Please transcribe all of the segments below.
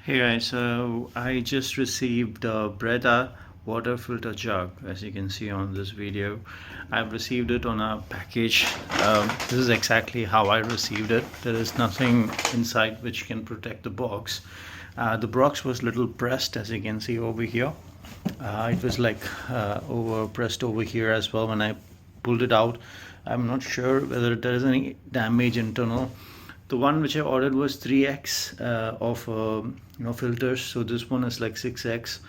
Hey guys, so I just received a Brita water filter jug, as you can see on this video. I've received it on a package. This is exactly how I received it. There is nothing inside which can protect the box. The box was little pressed, as you can see over here. It was like over pressed over here as well when I pulled it out. I'm not sure whether there is any damage internal. The one which I ordered was 3x of filters, so this one is like 6x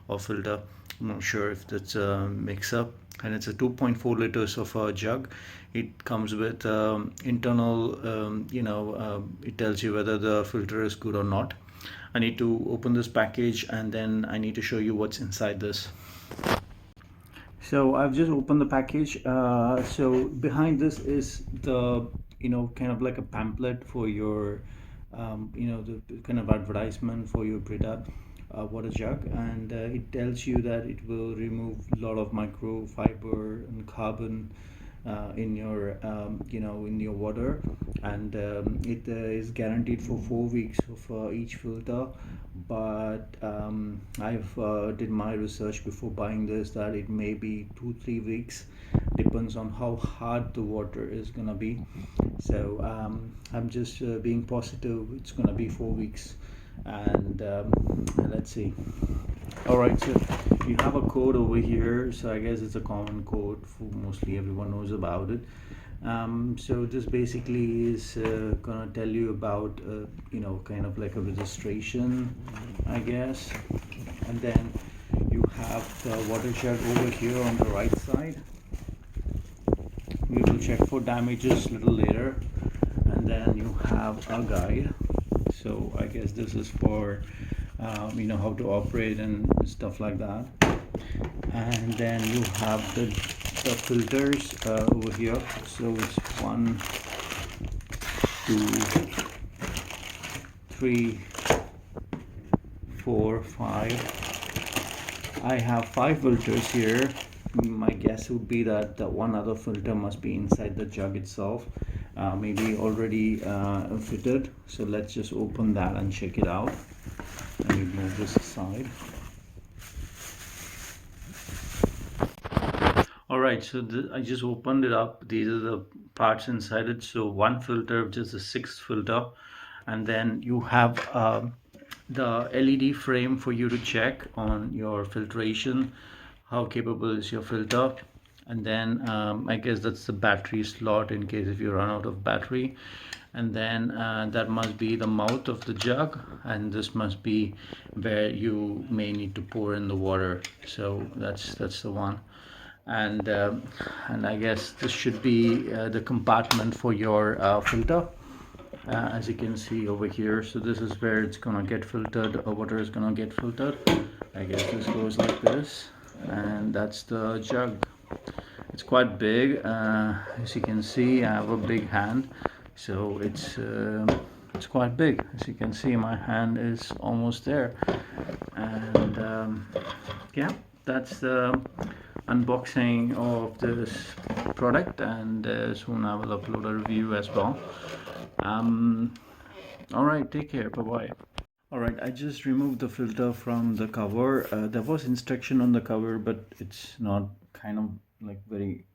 of filter. I'm not sure if that's a mix-up, and it's a 2.4 liters of a jug. It comes with internal, it tells you whether the filter is good or not. I need to open this package and then I need to show you what's inside this. So I've just opened the package. So behind this is the kind of like a pamphlet for your the kind of advertisement for your Brita water jug, and it tells you that it will remove a lot of microfiber and carbon in your in your water, and it is guaranteed for 4 weeks for each filter. But I've did my research before buying this that it may be 2-3 weeks, depends on how hard the water is gonna be. So I'm just being positive it's gonna be 4 weeks, and let's see. Alright, so you have a code over here, so I guess it's a common code for mostly everyone knows about it. So this basically is gonna tell you about kind of like a registration, I guess. And then you have the water jug over here on the right side. We will check for damages a little later. And then you have a guide. So I guess this is for how to operate and stuff like that. And then you have the filters over here. So it's 1, 2, 3, 4, 5. I have 5 filters here. My guess would be that the one other filter must be inside the jug itself, maybe already fitted. So let's just open that and check it out. Let me move this aside. Alright, so I just opened it up. These are the parts inside it. So one filter, which is the 6th filter, and then you have the LED frame for you to check on your filtration, how capable is your filter. And then I guess that's the battery slot in case if you run out of battery. And then that must be the mouth of the jug, and this must be where you may need to pour in the water. So that's the one. And I guess this should be the compartment for your filter, as you can see over here. So this is where it's gonna get filtered, or water is gonna get filtered. I guess this goes like this, and that's the jug. It's quite big, as you can see. I have a big hand, so it's quite big. As you can see, my hand is almost there. And yeah, that's the unboxing of this product, and soon I will upload a review as well. Alright, take care, bye bye. Alright, I just removed the filter from the cover. There was instruction on the cover, but it's not kind of like very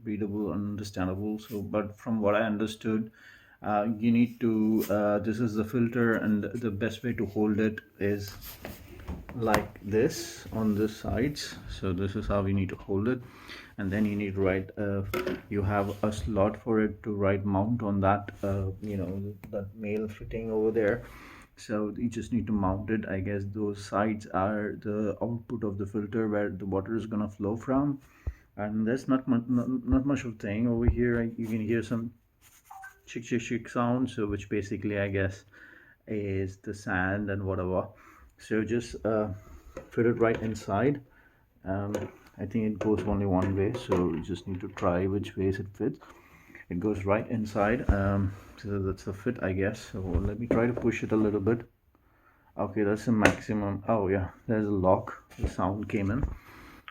readable and understandable. So but from what I understood, you need to this is the filter, and the best way to hold it is like this on the sides. So this is how you need to hold it, and then you need to write you have a slot for it to write mount on that that male fitting over there. So you just need to mount it. I guess those sides are the output of the filter where the water is gonna flow from, and there's not much of thing over here. You can hear some chick sound, so which basically I guess is the sand and whatever. So just fit it right inside. I think it goes only one way, so you just need to try which ways it fits. It goes right inside. So that's the fit, I guess. So let me try to push it a little bit. Okay, that's the maximum. Oh yeah, there's a lock. The sound came in,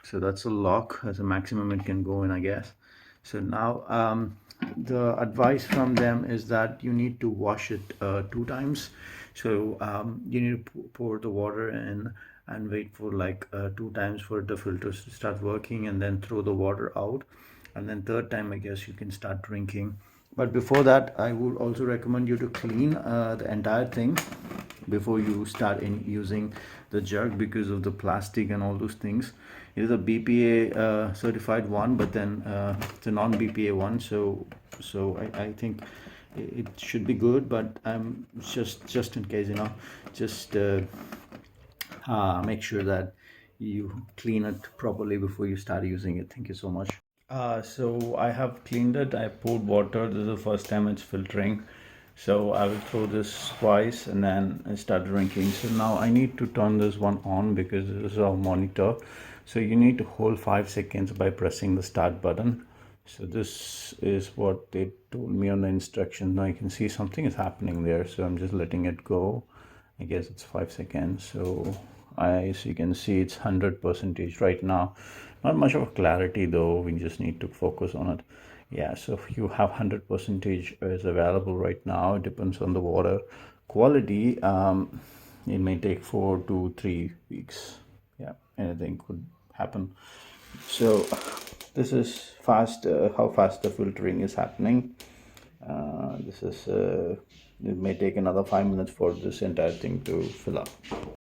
so that's a lock. That's a maximum it can go in, I guess. So now the advice from them is that you need to wash it 2 times. So you need to pour the water in and wait for like 2 times for the filters to start working, and then throw the water out, and then third time I guess you can start drinking. But before that, I would also recommend you to clean the entire thing before you start using the jug, because of the plastic and all those things. It is a BPA certified one, but then it's a non-BPA one, so I think it should be good. But I'm just in case, just make sure that you clean it properly before you start using it. Thank you so much. So I have cleaned it. I poured water. This is the first time it's filtering. So I will throw this twice and then I start drinking. So now I need to turn this one on because this is our monitor. So you need to hold 5 seconds by pressing the start button. So this is what they told me on the instructions. Now you can see something is happening there. So I'm just letting it go. I guess it's 5 seconds. So as you can see, it's 100% right now. Not much of clarity though, we just need to focus on it. Yeah, so if you have 100% is available right now, it depends on the water quality. It may take 4 to 3 weeks. Yeah, anything could happen. So this is fast, how fast the filtering is happening. This is it may take another 5 minutes for this entire thing to fill up.